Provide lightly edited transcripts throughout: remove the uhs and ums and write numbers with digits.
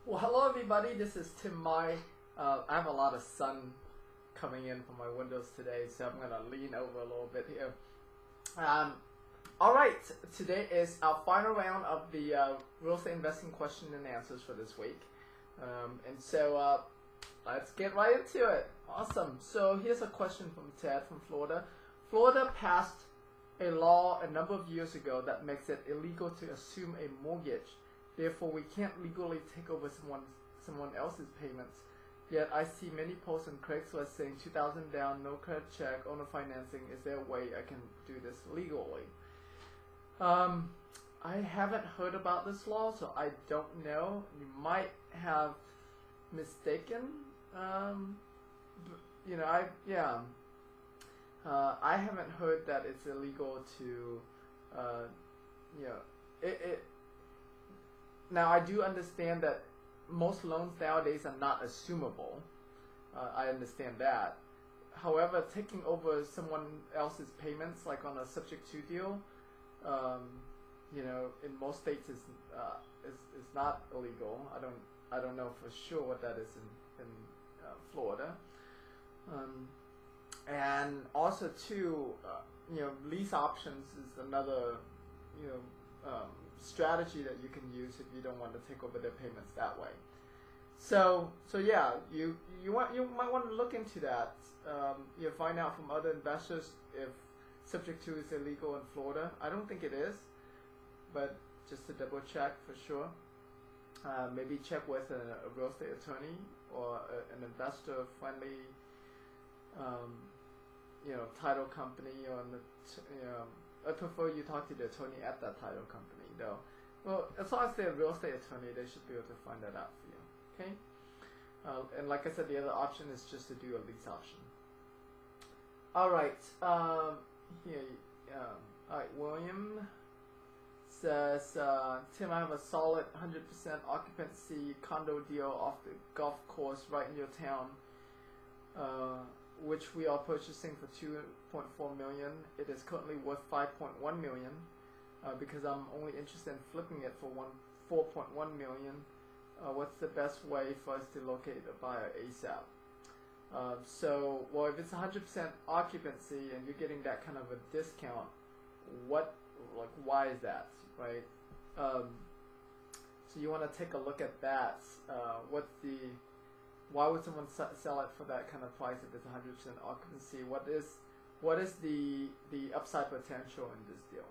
Well, hello everybody. This is Tim Mai. I have a lot of sun coming in from my windows today, so I'm gonna lean over a little bit here. All right, today is our final round of the real estate investing question and answers for this week, and so let's get right into it. Awesome. So here's a question from Ted from Florida. Florida passed a law a number of years ago that makes it illegal to assume a mortgage. Therefore, we can't legally take over someone else's payments. Yet, I see many posts on Craigslist saying 2,000 down, no credit check, owner financing. Is there a way I can do this legally? I haven't heard about this law, so I don't know. You might have mistaken. I haven't heard that it's illegal to, Now, I do understand that most loans nowadays are not assumable. I understand that. However, taking over someone else's payments, like on a subject to deal, in most states is not illegal. I don't know for sure what that is in Florida. And also too, lease options is another, strategy that you can use if you don't want to take over their payments that way. So yeah, you might want to look into that. Find out from other investors if subject to is illegal in Florida. I don't think it is, but just to double check for sure. Maybe check with a real estate attorney or an investor friendly, title company, or I prefer you talk to the attorney at that title company, though. Well, as long as they're a real estate attorney, they should be able to find that out for you. Okay. And like I said, the other option is just to do a lease option. All right. All right. William says, Tim, I have a solid 100% occupancy condo deal off the golf course right in your town, which we are purchasing for $2.4 million. It is currently worth $5.1 million because I'm only interested in flipping it for $4.1 million. What's the best way for us to locate a buyer ASAP? Well, if it's 100% occupancy and you're getting that kind of a discount, why is that, right? So you want to take a look at that. Why would someone sell it for that kind of price if it's 100% occupancy? What is the upside potential in this deal?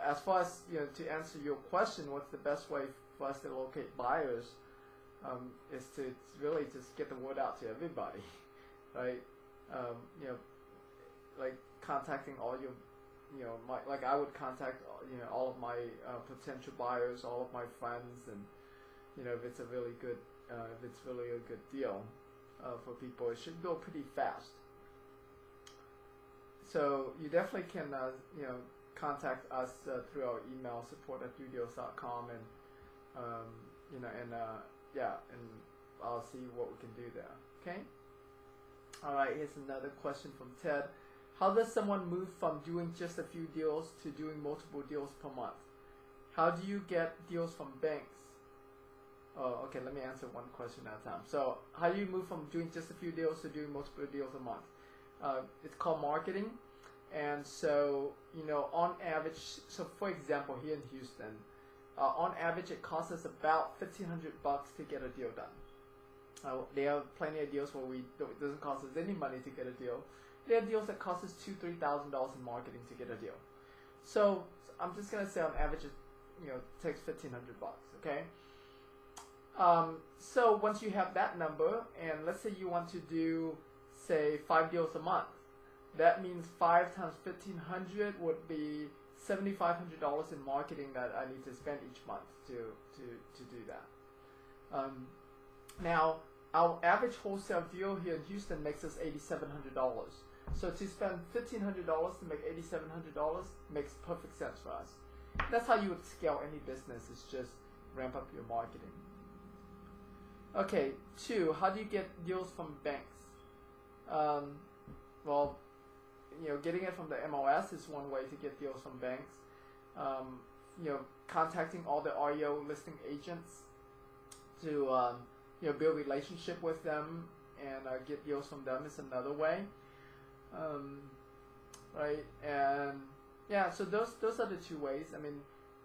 As far as to answer your question, what's the best way for us to locate buyers? Is to really just get the word out to everybody, right? Like contacting all your, I would contact all of my potential buyers, all of my friends, and if it's a really good. If it's really a good deal for people, it should go pretty fast. So you definitely can, contact us through our email, support@dudeals.com, and I'll see what we can do there. Okay. All right. Here's another question from Ted. How does someone move from doing just a few deals to doing multiple deals per month? How do you get deals from banks? Oh, okay, let me answer one question at a time. So, how do you move from doing just a few deals to doing multiple deals a month? It's called marketing. And so, on average, so for example, here in Houston, on average, it costs us about $1,500 to get a deal done. There are plenty of deals where it doesn't cost us any money to get a deal. There are deals that cost us $2,000-$3,000 in marketing to get a deal. So I'm just gonna say on average, it takes $1,500. Okay. So once you have that number, and let's say you want to do, say, 5 deals a month, that means 5 times 1,500 would be $7,500 in marketing that I need to spend each month to do that. Now, our average wholesale deal here in Houston makes us $8,700. So to spend $1,500 to make $8,700 makes perfect sense for us. That's how you would scale any business, is just ramp up your marketing. Okay, 2, how do you get deals from banks? Well, getting it from the MLS is one way to get deals from banks. Contacting all the REO listing agents to build relationship with them and get deals from them is another way, right? And yeah, so those are the two ways. I mean,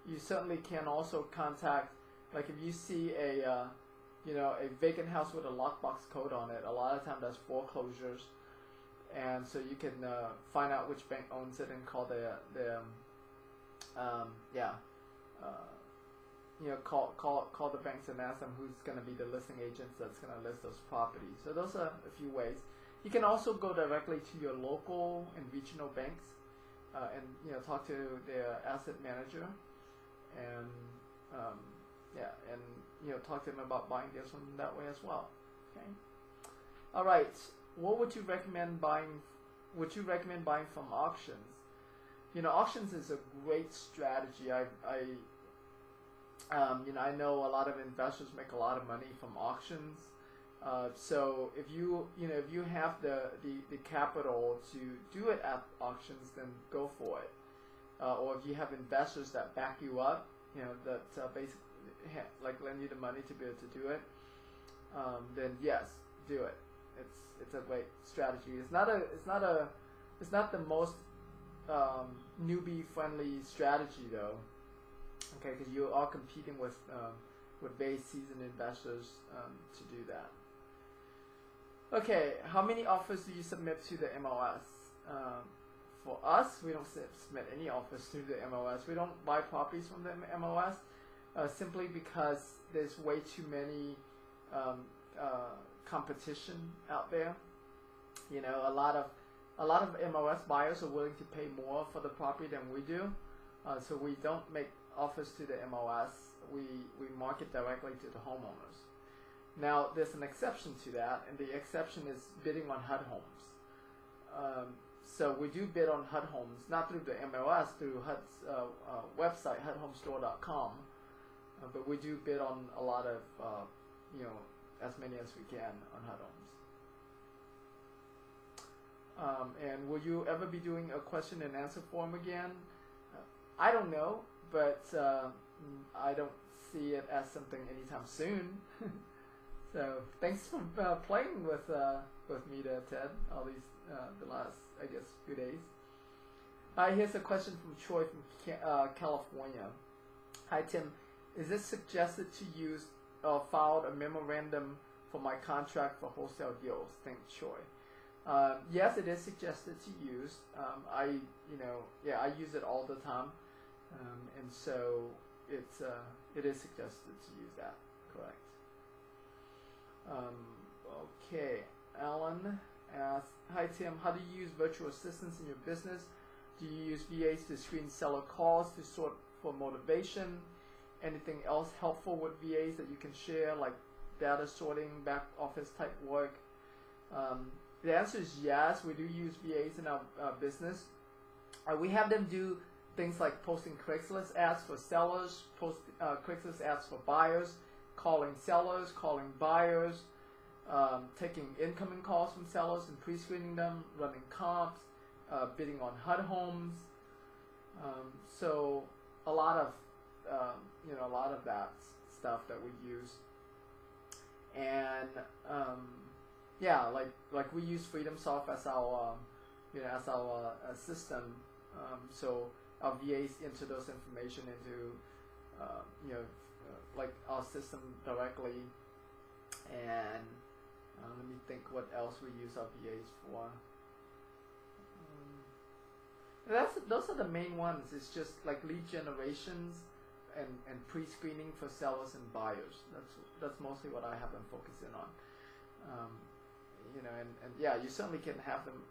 you certainly can also contact, like if you see a vacant house with a lockbox code on it, a lot of times that's foreclosures, and so you can find out which bank owns it and call call the banks and ask them who's going to be the listing agents that's going to list those properties. So those are a few ways. You can also go directly to your local and regional banks and talk to their asset manager and talk to them about buying deals from them that way as well. Okay. All right. What would you recommend buying? Would you recommend buying from auctions? Auctions is a great strategy. I know a lot of investors make a lot of money from auctions. So if you have the capital to do it at auctions, then go for it. Or if you have investors that back you up, that basically lend you the money to be able to do it, then yes, do it. It's a great strategy. It's not the most newbie friendly strategy though. Okay, because you are competing with very seasoned investors to do that. Okay, how many offers do you submit to the MLS? For us, we don't submit any offers to the MLS. We don't buy properties from the MLS simply because there's way too many competition out there. A lot of MLS buyers are willing to pay more for the property than we do, so we don't make offers to the MLS. We market directly to the homeowners. Now, there's an exception to that, and the exception is bidding on HUD homes. So we do bid on HUD homes, not through the MLS, through HUD's website, HUDhomestore.com, but we do bid on a lot of, as many as we can on HUD homes. And will you ever be doing a question and answer form again? I don't know, but I don't see it as something anytime soon. So thanks for playing with me there, Ted, all these the last, I guess, few days. Here's a question from Troy from California. Hi Tim, is it suggested to use filed a memorandum for my contract for wholesale deals? Thanks, Troy. Yes, it is suggested to use. I use it all the time, and so it is suggested to use that. Correct. Okay, Alan asks, hi Tim, how do you use virtual assistants in your business? Do you use VAs to screen seller calls to sort for motivation? Anything else helpful with VAs that you can share, like data sorting, back office type work? The answer is yes, we do use VAs in our business. We have them do things like posting Craigslist ads for sellers, Craigslist ads for buyers, calling sellers, calling buyers, taking incoming calls from sellers and pre-screening them, running comps, bidding on HUD homes. So a lot of that stuff that we use, and like we use FreedomSoft as our system. So our VAs enter those information into like our system directly, and let me think what else we use our VAs for. Those are the main ones. It's just like lead generations and pre-screening for sellers and buyers. That's mostly what I have them focusing on. And yeah, you certainly can have them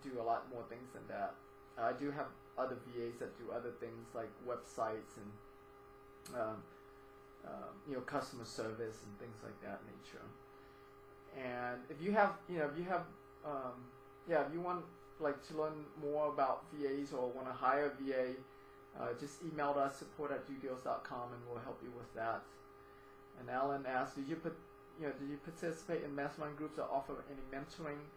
do a lot more things than that. I do have other VAs that do other things like websites and customer service and things like that nature. And if you have, if you want to learn more about VAs or want to hire a VA, just email us support@dodeals.com and we'll help you with that. And Alan asked, did you participate in mastermind groups or offer any mentoring?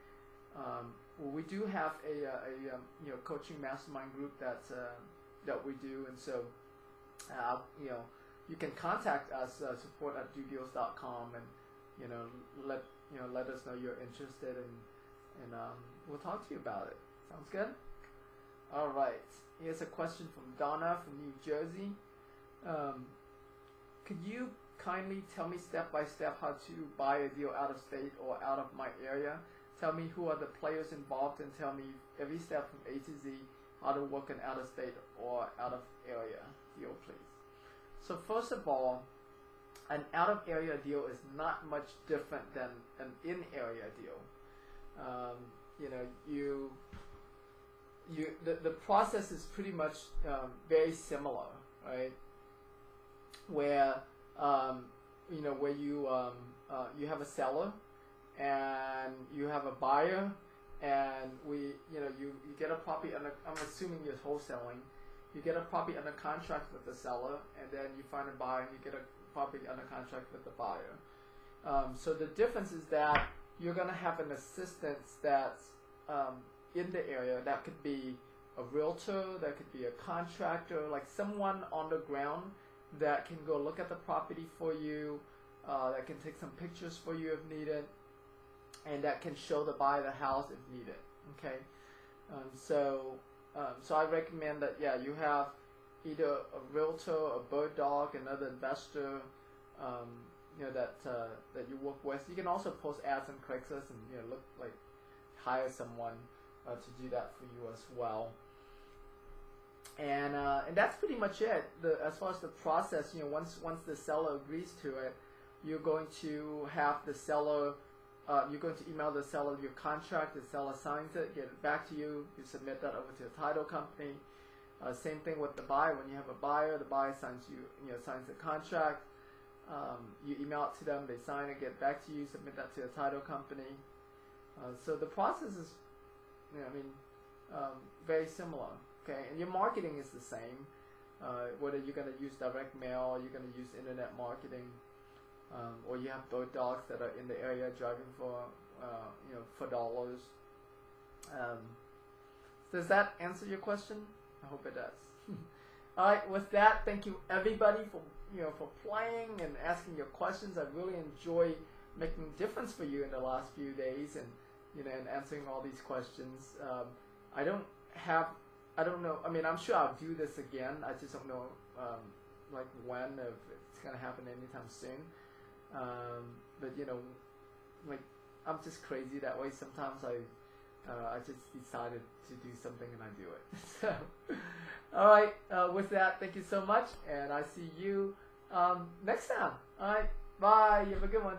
Well, we do have a coaching mastermind group that we do, and so you can contact us, support@dodeals.com, and let us know you're interested, and we'll talk to you about it. Sounds good? All right. Here's a question from Donna from New Jersey. Could you kindly tell me step by step how to buy a deal out of state or out of my area? Tell me who are the players involved, and tell me every step from A to Z how to work an out of state or out of area deal, please. So first of all, an out of area deal is not much different than an in area deal. The process is pretty much very similar, right? Where you have a seller and you have a buyer, and you get a property under, I'm assuming you're wholesaling. You get a property under contract with the seller, and then you find a buyer and you get a property under contract with the buyer. So the difference is that you're going to have an assistance that's in the area. That could be a realtor, that could be a contractor, like someone on the ground that can go look at the property for you, that can take some pictures for you if needed, and that can show the buyer the house if needed. Okay, so I recommend that you have either a realtor, a bird dog, another investor, that you work with. You can also post ads on Craigslist and hire someone to do that for you as well. And that's pretty much it. As far as the process, once the seller agrees to it, you're going to have the seller. You're going to email the seller your contract. The seller signs it, get it back to you. You submit that over to the title company. Same thing with the buyer. When you have a buyer, the buyer signs signs the contract. You email it to them. They sign it, get it back to you. Submit that to the title company. So the process is, very similar. Okay, and your marketing is the same. Whether you're going to use direct mail or you're going to use internet marketing, or you have bird dogs that are in the area driving for dollars. Does that answer your question? I hope it does. All right. With that, thank you everybody for playing and asking your questions. I really enjoy making a difference for you in the last few days, and and answering all these questions. I don't know. I mean, I'm sure I'll do this again. I just don't know, when, if it's gonna happen anytime soon. But I'm just crazy that way. Sometimes I just decided to do something and I do it. So, all right. With that, thank you so much, and I see you next time. All right. Bye. You have a good one.